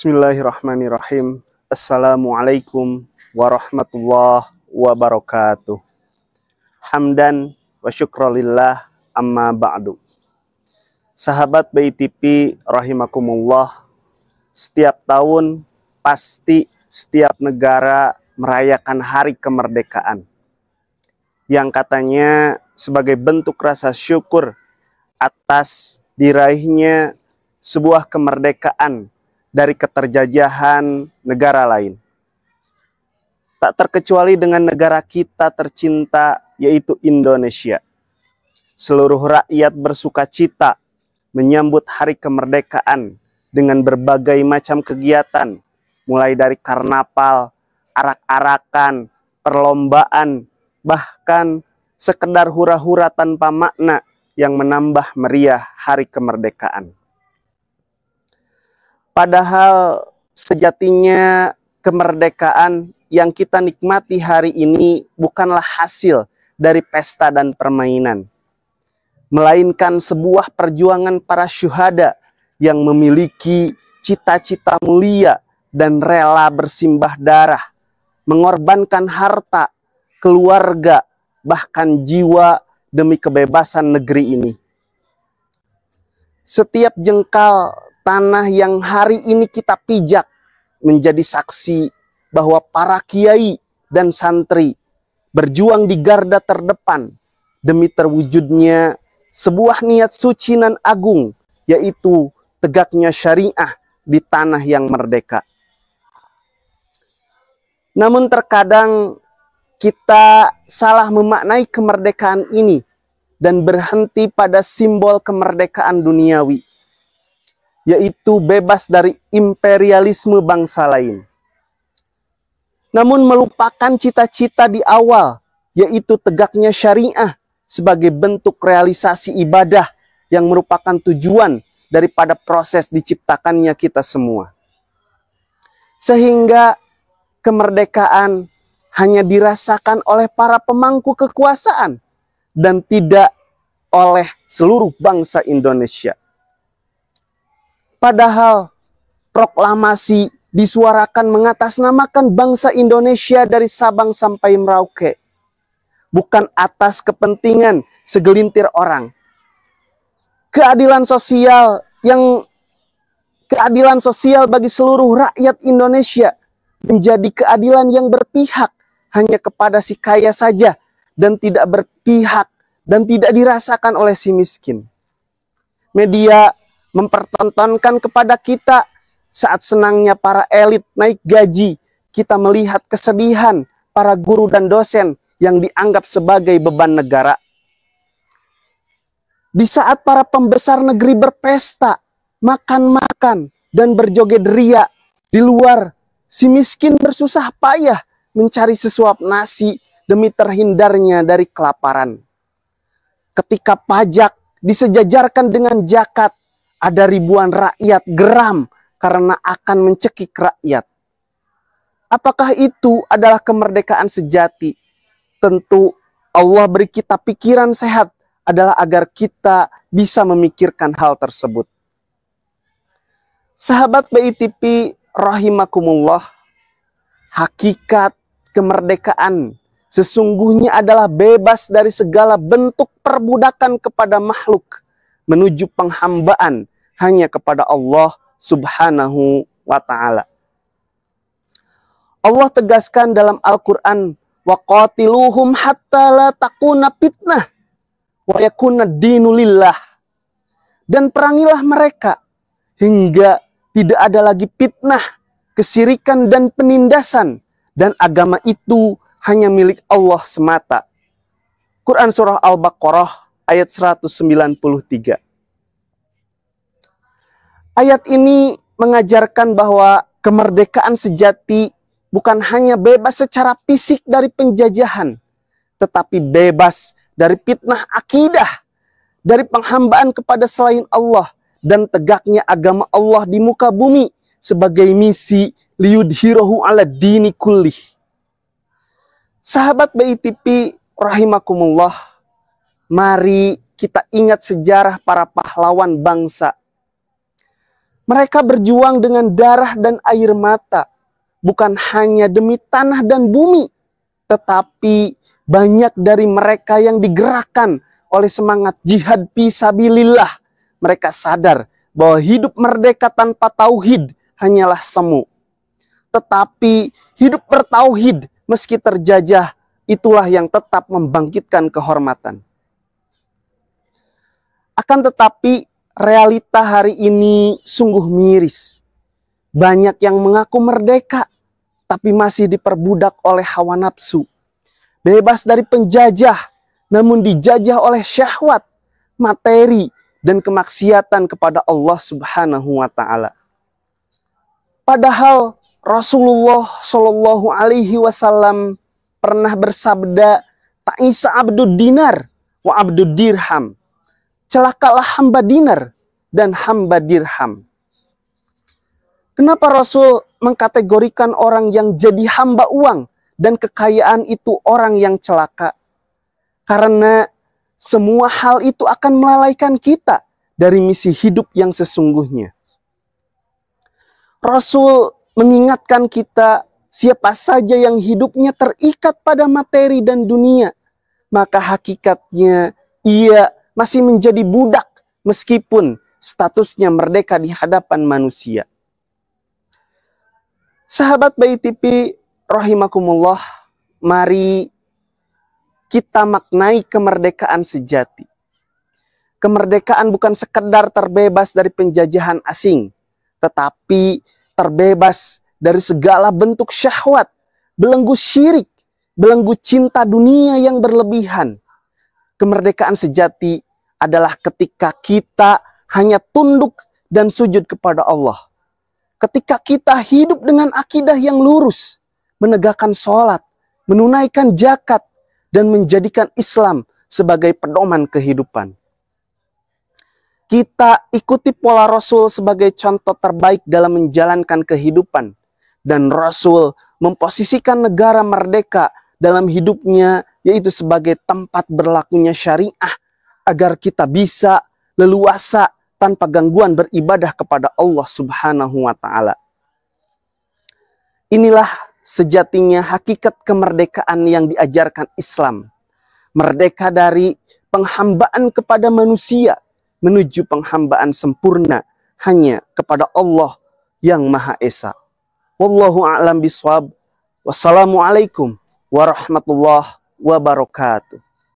Bismillahirrahmanirrahim. Assalamualaikum warahmatullahi wabarakatuh. Hamdan wa syukralillah amma ba'du. Sahabat BITV rahimakumullah, setiap tahun pasti setiap negara merayakan hari kemerdekaan, yang katanya sebagai bentuk rasa syukur atas diraihnya sebuah kemerdekaan dari keterjajahan negara lain. Tak terkecuali dengan negara kita tercinta, yaitu Indonesia. Seluruh rakyat bersuka cita menyambut hari kemerdekaan dengan berbagai macam kegiatan, mulai dari karnaval, arak-arakan, perlombaan, bahkan sekedar hura-hura tanpa makna yang menambah meriah hari kemerdekaan. Padahal sejatinya kemerdekaan yang kita nikmati hari ini bukanlah hasil dari pesta dan permainan, melainkan sebuah perjuangan para syuhada yang memiliki cita-cita mulia dan rela bersimbah darah, mengorbankan harta, keluarga, bahkan jiwa demi kebebasan negeri ini. Setiap jengkal tanah yang hari ini kita pijak menjadi saksi bahwa para kiai dan santri berjuang di garda terdepan demi terwujudnya sebuah niat suci nan agung, yaitu tegaknya syariah di tanah yang merdeka. Namun terkadang kita salah memaknai kemerdekaan ini dan berhenti pada simbol kemerdekaan duniawi, yaitu bebas dari imperialisme bangsa lain. Namun melupakan cita-cita di awal, yaitu tegaknya syariah sebagai bentuk realisasi ibadah yang merupakan tujuan daripada proses diciptakannya kita semua. Sehingga kemerdekaan hanya dirasakan oleh para pemangku kekuasaan dan tidak oleh seluruh bangsa Indonesia. Padahal proklamasi disuarakan mengatasnamakan bangsa Indonesia dari Sabang sampai Merauke, bukan atas kepentingan segelintir orang. Keadilan sosial bagi seluruh rakyat Indonesia menjadi keadilan yang berpihak hanya kepada si kaya saja dan tidak berpihak dan tidak dirasakan oleh si miskin. Media mempertontonkan kepada kita saat senangnya para elit naik gaji, kita melihat kesedihan para guru dan dosen yang dianggap sebagai beban negara. Di saat para pembesar negeri berpesta, makan-makan, dan berjoget ria di luar, si miskin bersusah payah mencari sesuap nasi demi terhindarnya dari kelaparan. Ketika pajak disejajarkan dengan zakat, ada ribuan rakyat geram karena akan mencekik rakyat. Apakah itu adalah kemerdekaan sejati? Tentu Allah beri kita pikiran sehat adalah agar kita bisa memikirkan hal tersebut. Sahabat BITV rahimakumullah, hakikat kemerdekaan sesungguhnya adalah bebas dari segala bentuk perbudakan kepada makhluk menuju penghambaan hanya kepada Allah Subhanahu wa ta'ala. Allah tegaskan dalam Al-Quran, وَقَاتِلُوهُمْ حَتَّى لَا تَكُونَ فِتْنَةٌ وَيَكُونَ الدِّينُ لِلَّهِ. Dan perangilah mereka hingga tidak ada lagi fitnah, kesyirikan dan penindasan, dan agama itu hanya milik Allah semata. Quran Surah Al-Baqarah ayat 193. Ayat ini mengajarkan bahwa kemerdekaan sejati bukan hanya bebas secara fisik dari penjajahan, tetapi bebas dari fitnah akidah, dari penghambaan kepada selain Allah, dan tegaknya agama Allah di muka bumi sebagai misi liyudhirahu ala dini kullih. Sahabat BITV rahimakumullah, mari kita ingat sejarah para pahlawan bangsa. Mereka berjuang dengan darah dan air mata, bukan hanya demi tanah dan bumi, tetapi banyak dari mereka yang digerakkan oleh semangat jihad fisabilillah. Mereka sadar bahwa hidup merdeka tanpa tauhid hanyalah semu. Tetapi hidup bertauhid meski terjajah, itulah yang tetap membangkitkan kehormatan. Akan tetapi realita hari ini sungguh miris. Banyak yang mengaku merdeka, tapi masih diperbudak oleh hawa nafsu. Bebas dari penjajah, namun dijajah oleh syahwat, materi, dan kemaksiatan kepada Allah Subhanahu wa Ta'ala. Padahal Rasulullah Shallallahu Alaihi Wasallam pernah bersabda, "Ta'isa abdud dinar wa abdud dirham." Celakalah hamba dinar dan hamba dirham. Kenapa Rasul mengkategorikan orang yang jadi hamba uang dan kekayaan itu orang yang celaka? Karena semua hal itu akan melalaikan kita dari misi hidup yang sesungguhnya. Rasul mengingatkan kita, siapa saja yang hidupnya terikat pada materi dan dunia, maka hakikatnya ia masih menjadi budak meskipun statusnya merdeka di hadapan manusia. Sahabat Bayi TV rahimakumullah, mari kita maknai kemerdekaan sejati. Kemerdekaan bukan sekedar terbebas dari penjajahan asing, tetapi terbebas dari segala bentuk syahwat, belenggu syirik, belenggu cinta dunia yang berlebihan. Kemerdekaan sejati adalah ketika kita hanya tunduk dan sujud kepada Allah. Ketika kita hidup dengan akidah yang lurus, menegakkan sholat, menunaikan zakat, dan menjadikan Islam sebagai pedoman kehidupan. Kita ikuti pola Rasul sebagai contoh terbaik dalam menjalankan kehidupan. Dan Rasul memposisikan negara merdeka dalam hidupnya, yaitu sebagai tempat berlakunya syariah, agar kita bisa leluasa tanpa gangguan beribadah kepada Allah Subhanahu wa Ta'ala. Inilah sejatinya hakikat kemerdekaan yang diajarkan Islam. Merdeka dari penghambaan kepada manusia menuju penghambaan sempurna hanya kepada Allah yang Maha Esa. Wallahu a'lam bishawab. Wassalamualaikum warahmatullahi wabarakatuh.